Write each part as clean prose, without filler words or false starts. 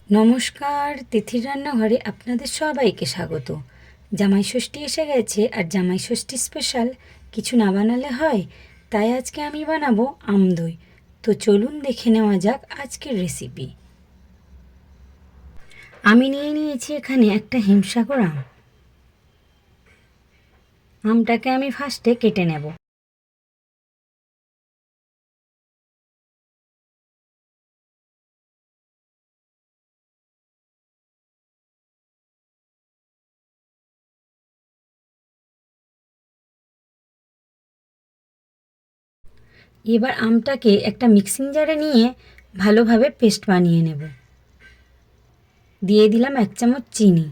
নমস্কার, তিথির রান্নাঘরে আপনাদের সবাইকে স্বাগত। জামাই ষষ্ঠী এসে গেছে, আর জামাই ষষ্ঠী স্পেশাল কিছু না বানালে হয়। তাই আজকে আমি বানাবো আমদই। তো চলুন দেখে নেওয়া যাক আজকের রেসিপি। আমি নিয়ে নিয়েছি এখানে একটা হিমসাগর আম। আমটাকে আমি ফার্স্টে কেটে নেব। এবার আমটাকে একটা মিক্সিং জারে নিয়ে ভালোভাবে পেস্ট বানিয়ে নেব। দিয়ে দিলাম 1 চামচ চিনি।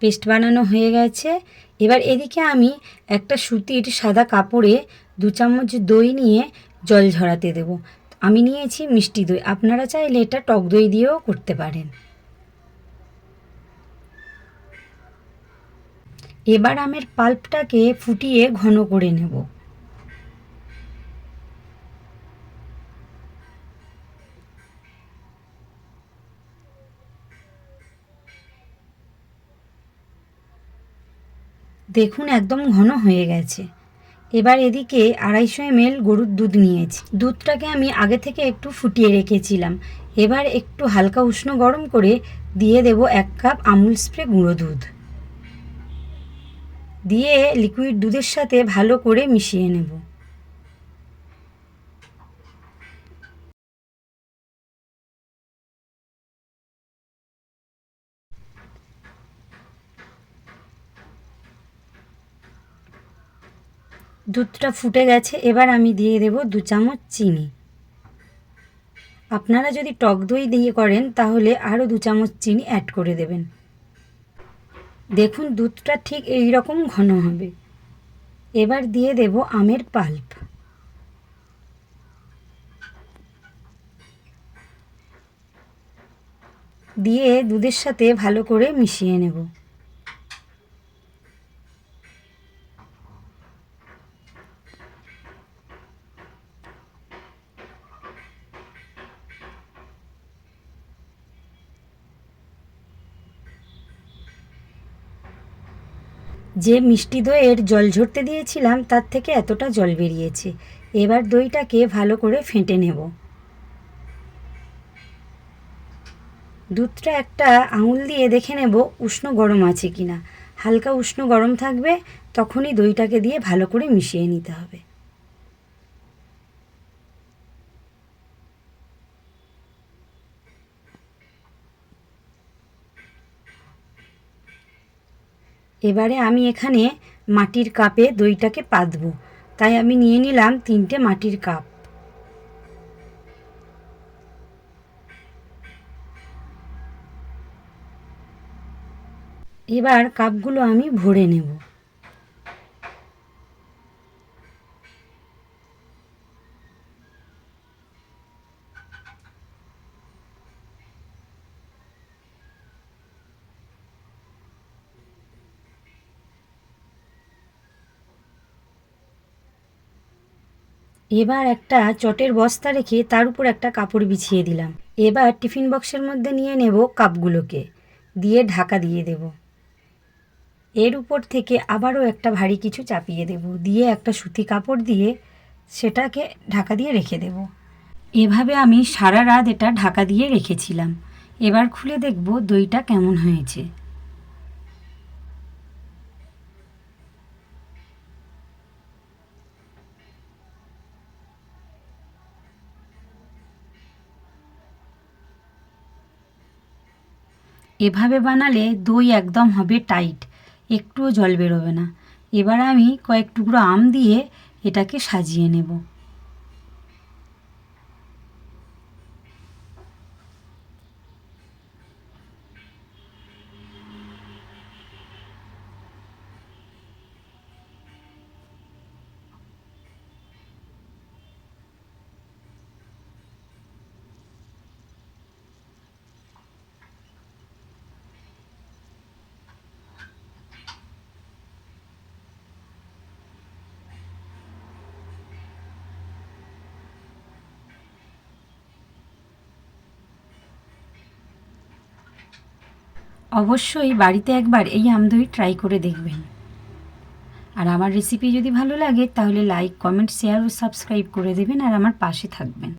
পেস্ট বানানো হয়ে গেছে। এবার এদিকে আমি একটা সুতির সাদা কাপড়ে 2 চামচ দই নিয়ে জল ঝরাতে দেব। আমি নিয়েছি মিষ্টি দই, আপনারা চাইলে এটা টক দই দিয়েও করতে পারেন। এবার আমের পাল্পটাকে ফুটিয়ে ঘন করে নেব। দেখুন একদম ঘন হয়ে গেছে। এবার এদিকে 250 ml গরুর দুধ নিয়েছি। দুধটাকে আমি আগে থেকে একটু ফুটিয়ে রেখেছিলাম। এবার একটু হালকা উষ্ণ গরম করে দিয়ে দেব 1 কাপ আমুল স্প্রে গুঁড়ো দুধ। দিয়ে লিকুইড দুধের সাথে ভালো করে মিশিয়ে নেব। দুধটা ফুটে গেছে। এবার আমি দিয়ে দেব 2 চামচ চিনি। আপনারা যদি টক দই দিয়ে করেন তাহলে আরও 2 চামচ চিনি অ্যাড করে দেবেন। দেখুন দুধটা ঠিক এই রকম ঘন হবে। এবার দিয়ে দেব আমের পাল্প। দিয়ে দুধের সাথে ভালো করে মিশিয়ে নেব। যে মিষ্টি দইয়ের জল ঝরতে দিয়েছিলাম তার থেকে এতটা জল বেরিয়েছে। এবার দইটাকে ভালো করে ফেটে নেব। দুধটা একটা আঙুল দিয়ে দেখে নেব উষ্ণ গরম আছে কিনা। হালকা উষ্ণ গরম থাকবে, তখনই দইটাকে দিয়ে ভালো করে মিশিয়ে নিতে হবে। এবারে আমি এখানে মাটির কাপে দইটাকে পাতবো, তাই আমি নিয়ে নিলাম 3টে মাটির কাপ। এবার কাপগুলো আমি ভরে নেব। এবার একটা চটের বস্তা রেখে তার উপর একটা কাপড় বিছিয়ে দিলাম। এবার টিফিন বক্সের মধ্যে নিয়ে নেব কাপগুলোকে, দিয়ে ঢাকা দিয়ে দেব। এর উপর থেকে আবারও একটা ভারী কিছু চাপিয়ে দেব, দিয়ে একটা সুতি কাপড় দিয়ে সেটাকে ঢাকা দিয়ে রেখে দেব। এভাবে আমি সারা রাত এটা ঢাকা দিয়ে রেখেছিলাম। এবার খুলে দেখব দইটা কেমন হয়েছে। এভাবে বানালে দই একদম হবে টাইট, একটুও জল বেরোবে না। এবার আমি কয়েক টুকরো আম দিয়ে এটাকে সাজিয়ে নেব। অবশ্যই বাড়িতে একবার এই আমদই ট্রাই করে দেখবেন। আর আমার রেসিপি যদি ভালো লাগে তাহলে লাইক, কমেন্ট, শেয়ার ও সাবস্ক্রাইব করে দেবেন আর আমার পাশে থাকবেন।